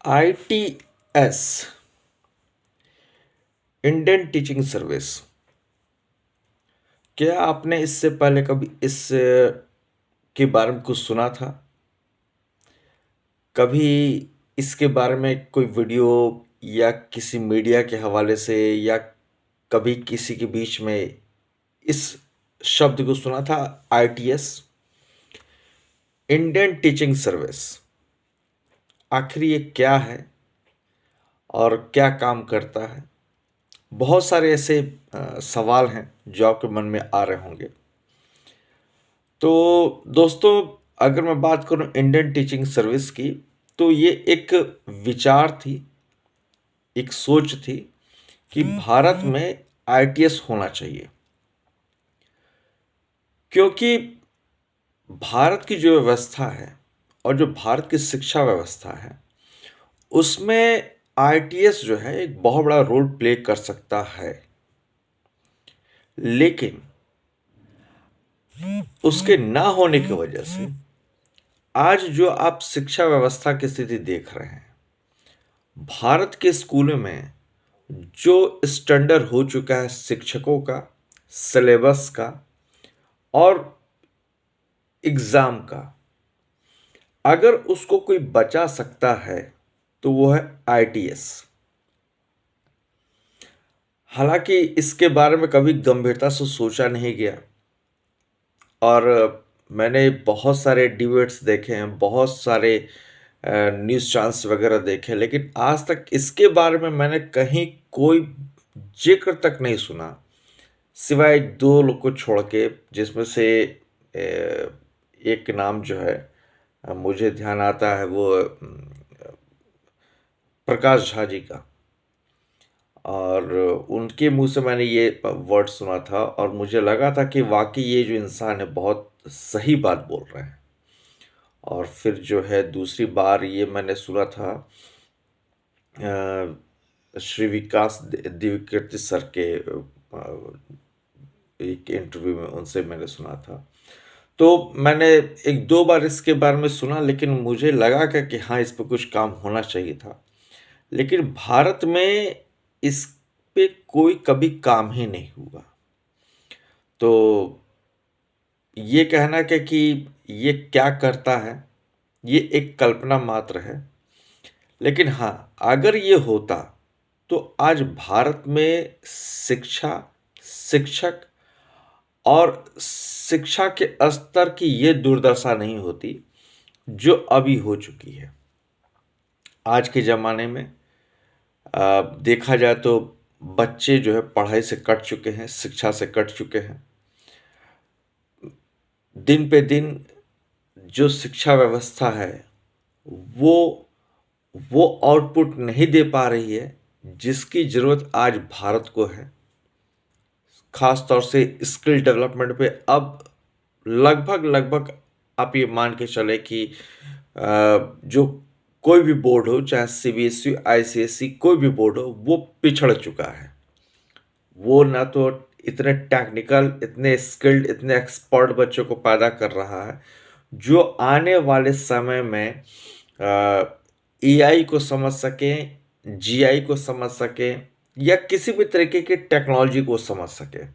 ITS Indian teaching service. क्या आपने इससे पहले कभी इस के बारे में कुछ सुना था? कभी इसके बारे में कोई वीडियो या किसी मीडिया के हवाले से या कभी किसी के बीच में इस शब्द को सुना था? ITS इंडियन टीचिंग सर्विस आखिर ये क्या है और क्या काम करता है? बहुत सारे ऐसे सवाल हैं जो आपके मन में आ रहे होंगे। तो दोस्तों, अगर मैं बात करूं इंडियन टीचिंग सर्विस की, तो ये एक विचार थी, एक सोच थी कि भारत में ITS होना चाहिए, क्योंकि भारत की जो व्यवस्था है और जो भारत की शिक्षा व्यवस्था है उसमें ITS जो है एक बहुत बड़ा रोल प्ले कर सकता है। लेकिन उसके ना होने की वजह से आज जो आप शिक्षा व्यवस्था की स्थिति देख रहे हैं, भारत के स्कूलों में जो स्टैंडर्ड हो चुका है शिक्षकों का, सिलेबस का और एग्जाम का, अगर उसको कोई बचा सकता है तो वो है ITS। हालांकि इसके बारे में कभी गंभीरता से सोचा नहीं गया और मैंने बहुत सारे डिबेट्स देखे हैं, बहुत सारे न्यूज़ चैनल्स वगैरह देखे, लेकिन आज तक इसके बारे में मैंने कहीं कोई जिक्र तक नहीं सुना, सिवाय दो लोग को छोड़ के, जिसमें से एक नाम जो है मुझे ध्यान आता है, वो प्रकाश झा जी का। और उनके मुंह से मैंने ये वर्ड सुना था और मुझे लगा था कि वाकई ये जो इंसान है बहुत सही बात बोल रहे हैं। और फिर जो है दूसरी बार ये मैंने सुना था श्री विकास दिव्यकीर्ति सर के एक इंटरव्यू में उनसे मैंने सुना था। तो मैंने एक दो बार इसके बारे में सुना, लेकिन मुझे लगा कि हाँ, इस पर कुछ काम होना चाहिए था। लेकिन भारत में इस पे कोई कभी काम ही नहीं हुआ। तो ये कहना कि ये क्या करता है, ये एक कल्पना मात्र है। लेकिन हाँ, अगर ये होता तो आज भारत में शिक्षा, शिक्षक और शिक्षा के स्तर की ये दुर्दशा नहीं होती जो अभी हो चुकी है। आज के ज़माने में देखा जाए तो बच्चे जो है पढ़ाई से कट चुके हैं, शिक्षा से कट चुके हैं। दिन पे दिन जो शिक्षा व्यवस्था है वो वो आउटपुट नहीं दे पा रही है जिसकी ज़रूरत आज भारत को है। खास तौर से स्किल डेवलपमेंट पे अब लगभग लगभग आप ये मान के चले कि जो कोई भी बोर्ड हो, चाहे CBSE, ICSE, कोई भी बोर्ड हो, वो पिछड़ चुका है। वो ना तो इतने टेक्निकल, इतने स्किल्ड, इतने एक्सपर्ट बच्चों को पैदा कर रहा है जो आने वाले समय में AI को समझ सकें, GI को समझ सकें या किसी भी तरीके की टेक्नोलॉजी को समझ सके।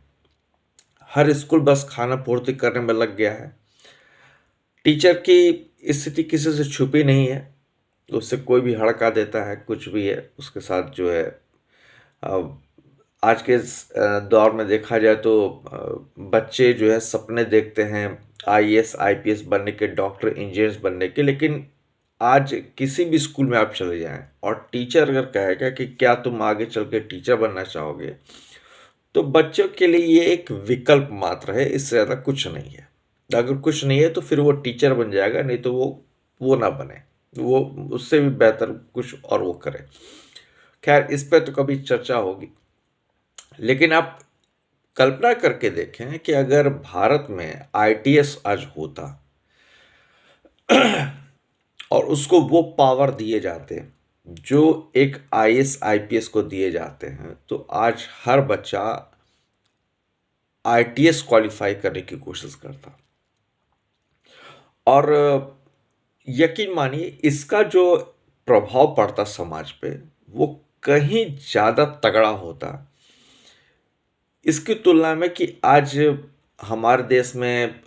हर स्कूल बस खाना पूर्ति करने में लग गया है। टीचर की स्थिति किसी से छुपी नहीं है, उससे कोई भी हड़का देता है, कुछ भी है उसके साथ जो है। आज के दौर में देखा जाए तो बच्चे जो है सपने देखते हैं IAS IPS बनने के, डॉक्टर इंजीनियर्स बनने के, लेकिन आज किसी भी स्कूल में आप चले जाएं और टीचर अगर कहेगा कि क्या तुम आगे चल के टीचर बनना चाहोगे, तो बच्चों के लिए ये एक विकल्प मात्र है, इससे ज़्यादा कुछ नहीं है। अगर कुछ नहीं है तो फिर वो टीचर बन जाएगा, नहीं तो वो ना बने, वो उससे भी बेहतर कुछ और वो करे। खैर, इस पर तो कभी चर्चा होगी। लेकिन आप कल्पना करके देखें कि अगर भारत में ITS आज होता और उसको वो पावर दिए जाते जो एक IAS IPS को दिए जाते हैं, तो आज हर बच्चा ITS क्वालिफाई करने की कोशिश करता। और यकीन मानिए, इसका जो प्रभाव पड़ता समाज पे वो कहीं ज़्यादा तगड़ा होता इसकी तुलना में कि आज हमारे देश में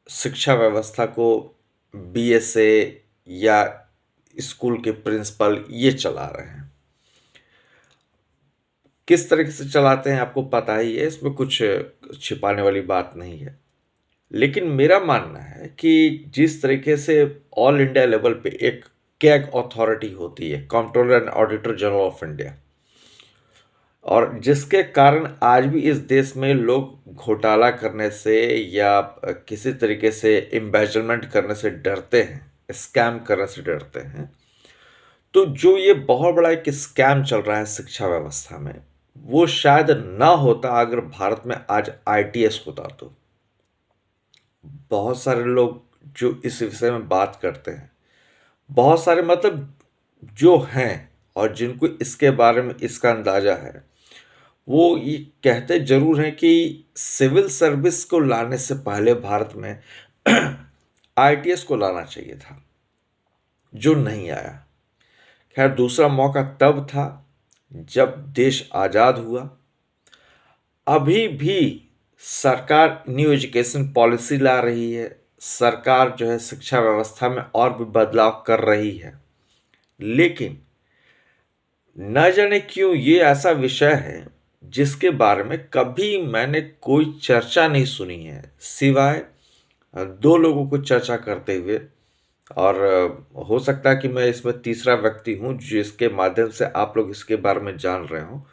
शिक्षा व्यवस्था को बीएसए या स्कूल के प्रिंसिपल ये चला रहे हैं। किस तरीके से चलाते हैं आपको पता ही है, इसमें कुछ छिपाने वाली बात नहीं है। लेकिन मेरा मानना है कि जिस तरीके से ऑल इंडिया लेवल पे एक कैग अथॉरिटी होती है, controller and auditor general of India, और जिसके कारण आज भी इस देश में लोग घोटाला करने से या किसी तरीके से एम्बेजलमेंट करने से डरते हैं, स्कैम करने से डरते हैं। तो जो ये बहुत बड़ा एक स्कैम चल रहा है शिक्षा व्यवस्था में, वो शायद ना होता अगर भारत में आज आईटीएस होता। तो बहुत सारे लोग जो इस विषय में बात करते हैं, बहुत सारे मतलब जो हैं और जिनको इसके बारे में इसका अंदाजा है, वो ये कहते जरूर हैं कि सिविल सर्विस को लाने से पहले भारत में आईटीएस को लाना चाहिए था, जो नहीं आया। खैर, दूसरा मौका तब था जब देश आज़ाद हुआ। अभी भी सरकार न्यू एजुकेशन पॉलिसी ला रही है, सरकार जो है शिक्षा व्यवस्था में और भी बदलाव कर रही है, लेकिन न जाने क्यों ये ऐसा विषय है जिसके बारे में कभी मैंने कोई चर्चा नहीं सुनी है, सिवाय दो लोगों को चर्चा करते हुए। और हो सकता है कि मैं इसमें तीसरा व्यक्ति हूं जिसके माध्यम से आप लोग इसके बारे में जान रहे हो।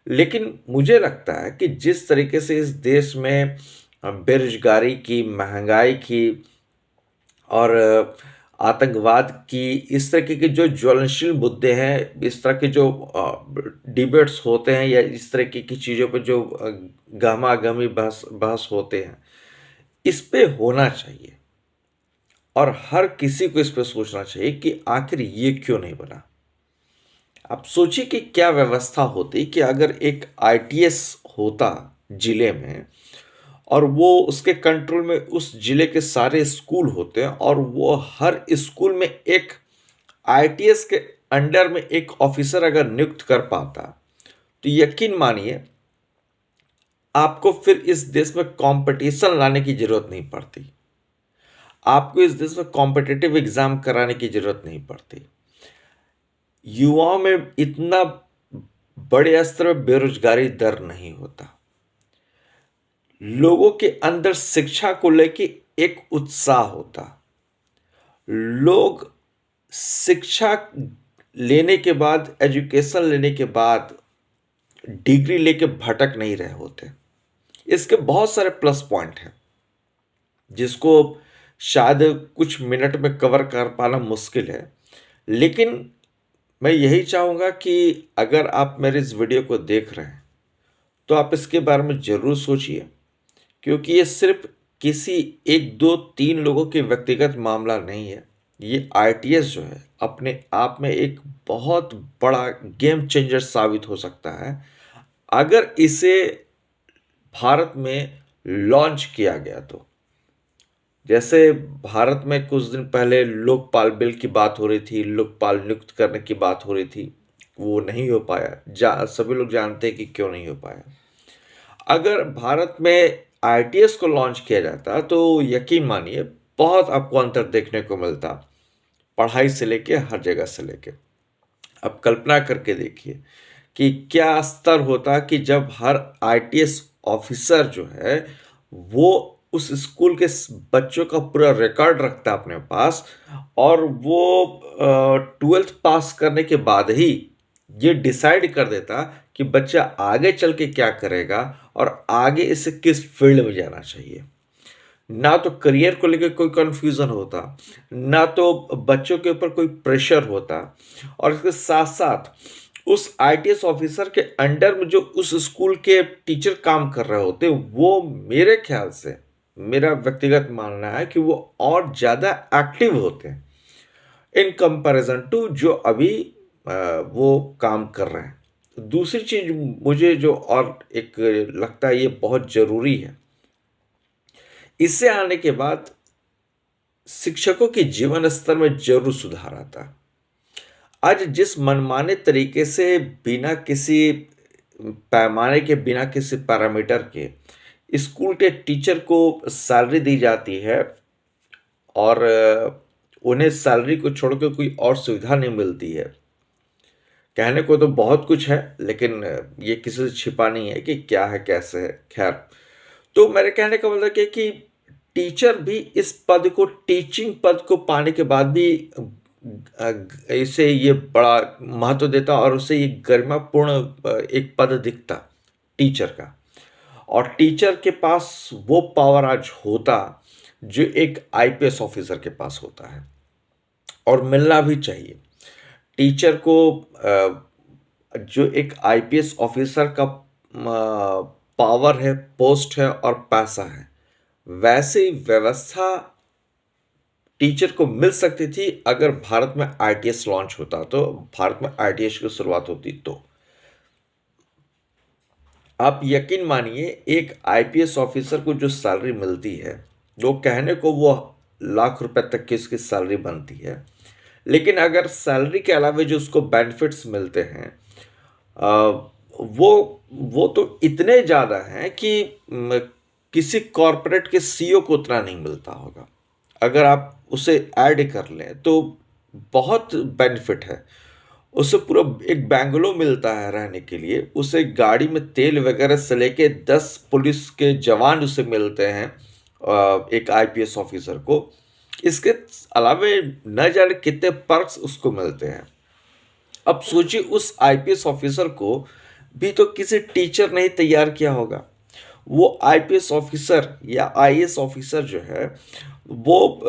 लेकिन मुझे लगता है कि जिस तरीके से इस देश में बेरोजगारी की, महंगाई की और आतंकवाद की, इस तरह के जो ज्वलनशील मुद्दे हैं, इस तरह के जो डिबेट्स होते हैं या इस तरह की चीज़ों पे जो गहमा-गहमी बहस बहस होते हैं, इस पे होना चाहिए और हर किसी को इस पे सोचना चाहिए कि आखिर ये क्यों नहीं बना। आप सोचिए कि क्या व्यवस्था होती कि अगर एक आईटीएस होता जिले में और वो उसके कंट्रोल में उस जिले के सारे स्कूल होते हैं और वो हर स्कूल में एक आईटीएस के अंडर में एक ऑफिसर अगर नियुक्त कर पाता, तो यकीन मानिए आपको फिर इस देश में कंपटीशन लाने की जरूरत नहीं पड़ती, आपको इस देश में कॉम्पिटिटिव एग्जाम कराने की जरूरत नहीं पड़ती, युवाओं में इतना बड़े स्तर पर बेरोजगारी दर नहीं होता, लोगों के अंदर शिक्षा को लेके एक उत्साह होता, लोग शिक्षा लेने के बाद, एजुकेशन लेने के बाद डिग्री लेके भटक नहीं रहे होते। इसके बहुत सारे प्लस पॉइंट हैं जिसको शायद कुछ मिनट में कवर कर पाना मुश्किल है, लेकिन मैं यही चाहूँगा कि अगर आप मेरे इस वीडियो को देख रहे हैं तो आप इसके बारे में ज़रूर सोचिए, क्योंकि ये सिर्फ किसी एक दो तीन लोगों के व्यक्तिगत मामला नहीं है। ये आईटीएस जो है अपने आप में एक बहुत बड़ा गेम चेंजर साबित हो सकता है अगर इसे भारत में लॉन्च किया गया तो। जैसे भारत में कुछ दिन पहले लोकपाल बिल की बात हो रही थी, लोकपाल नियुक्त करने की बात हो रही थी, वो नहीं हो पाया। सभी लोग जानते हैं कि क्यों नहीं हो पाया। अगर भारत में आईटीएस को लॉन्च किया जाता तो यकीन मानिए बहुत आपको अंतर देखने को मिलता, पढ़ाई से लेके हर जगह से लेके। अब कल्पना करके देखिए कि क्या स्तर होता कि जब हर आईटीएस ऑफिसर जो है वो उस स्कूल के बच्चों का पूरा रिकॉर्ड रखता अपने पास, और वो 12th पास करने के बाद ही ये डिसाइड कर देता कि बच्चा आगे चल के क्या करेगा और आगे इसे किस फील्ड में जाना चाहिए। ना तो करियर को लेकर कोई कंफ्यूजन होता, ना तो बच्चों के ऊपर कोई प्रेशर होता, और इसके साथ साथ उस आईटीएस ऑफिसर के अंडर में जो उस स्कूल के टीचर काम कर रहे होते, वो मेरे ख्याल से, मेरा व्यक्तिगत मानना है कि वो और ज़्यादा एक्टिव होते हैं इन कंपैरिजन टू जो अभी वो काम कर रहे हैं। दूसरी चीज मुझे जो और एक लगता है ये बहुत ज़रूरी है, इससे आने के बाद शिक्षकों के जीवन स्तर में ज़रूर सुधार आता। आज जिस मनमाने तरीके से बिना किसी पैमाने के, बिना किसी पैरामीटर के स्कूल के टीचर को सैलरी दी जाती है और उन्हें सैलरी को छोड़ के कोई और सुविधा नहीं मिलती है। कहने को तो बहुत कुछ है, लेकिन ये किसी से छिपा नहीं है कि क्या है, कैसे है। खैर, तो मेरे कहने का मतलब ये है कि टीचर भी इस पद को, टीचिंग पद को पाने के बाद भी इसे ये बड़ा महत्व देता और उसे ये गरिमापूर्ण एक पद दिखता टीचर का। और टीचर के पास वो पावर आज होता जो एक आईपीएस ऑफिसर के पास होता है, और मिलना भी चाहिए। टीचर को जो एक आईपीएस ऑफिसर का पावर है, पोस्ट है और पैसा है, वैसे ही व्यवस्था टीचर को मिल सकती थी अगर भारत में आईटीएस लॉन्च होता, तो भारत में आईटीएस की शुरुआत होती। तो आप यकीन मानिए, एक आईपीएस ऑफिसर को जो सैलरी मिलती है, वो कहने को वो लाख रुपए तक की उसकी सैलरी बनती है, लेकिन अगर सैलरी के अलावा जो उसको बेनिफिट्स मिलते हैं, वो तो इतने ज़्यादा हैं कि किसी कॉरपोरेट के सीईओ को उतना नहीं मिलता होगा। अगर आप उसे ऐड कर लें तो बहुत बेनिफिट है। उसे पूरा एक बैंगलो मिलता है रहने के लिए, उसे गाड़ी में तेल वगैरह से लेके 10 पुलिस के जवान उसे मिलते हैं एक आईपीएस ऑफिसर को। इसके अलावे न जाने कितने पर्क्स उसको मिलते हैं। अब सोचिए, उस आईपीएस ऑफिसर को भी तो किसी टीचर ने ही तैयार किया होगा। वो आईपीएस ऑफिसर या आईएएस ऑफिसर जो है, वो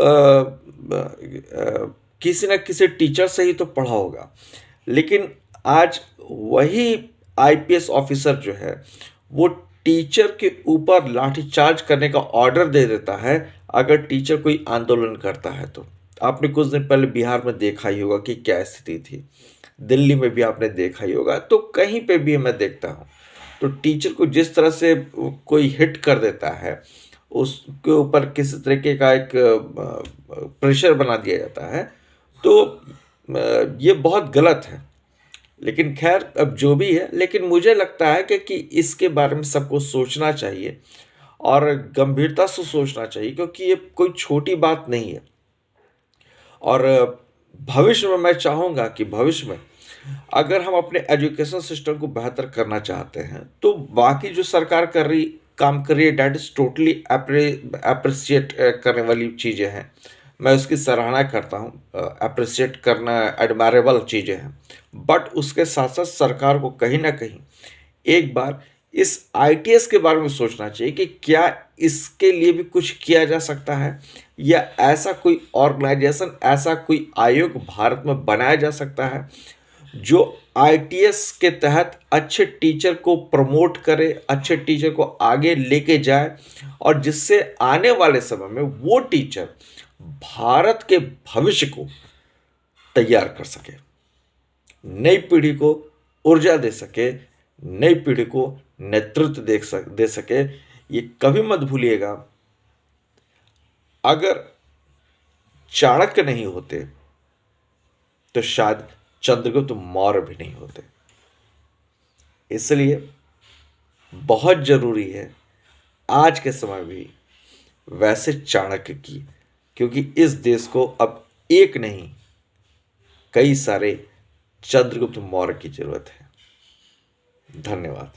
किसी न किसी टीचर से ही तो पढ़ा होगा। लेकिन आज वही आईपीएस ऑफिसर जो है, वो टीचर के ऊपर लाठीचार्ज करने का ऑर्डर दे देता है अगर टीचर कोई आंदोलन करता है। तो आपने कुछ दिन पहले बिहार में देखा ही होगा कि क्या स्थिति थी। दिल्ली में भी आपने देखा ही होगा, तो कहीं पे भी मैं देखता हूँ। तो टीचर को जिस तरह से कोई हिट कर देता है, उसके ऊपर किसी तरीके का एक प्रेशर बना दिया जाता है, तो ये बहुत गलत है। लेकिन खैर, अब जो भी है, लेकिन मुझे लगता है कि इसके बारे में सबको सोचना चाहिए और गंभीरता से सोचना चाहिए, क्योंकि ये कोई छोटी बात नहीं है। और भविष्य में मैं चाहूँगा कि भविष्य में अगर हम अपने एजुकेशन सिस्टम को बेहतर करना चाहते हैं, तो बाकी जो सरकार काम कर रही है, डैट इज़ टोटली अप्रिशिएट करने वाली चीज़ें हैं। मैं उसकी सराहना करता हूँ, अप्रिशिएट करना एडमायरेबल चीज़ें हैं। बट उसके साथ साथ सरकार को कहीं ना कहीं एक बार इस आईटीएस के बारे में सोचना चाहिए कि क्या इसके लिए भी कुछ किया जा सकता है, या ऐसा कोई ऑर्गेनाइजेशन, ऐसा कोई आयोग भारत में बनाया जा सकता है जो आईटीएस के तहत अच्छे टीचर को प्रमोट करे, अच्छे टीचर को आगे लेके जाए, और जिससे आने वाले समय में वो टीचर भारत के भविष्य को तैयार कर सके, नई पीढ़ी को ऊर्जा दे सके, नई पीढ़ी को नेतृत्व दे सके। ये कभी मत भूलिएगा, अगर चाणक्य नहीं होते तो शायद चंद्रगुप्त मौर्य भी नहीं होते। इसलिए बहुत जरूरी है आज के समय भी वैसे चाणक्य की, क्योंकि इस देश को अब एक नहीं, कई सारे चंद्रगुप्त मौर्य की जरूरत है। धन्यवाद।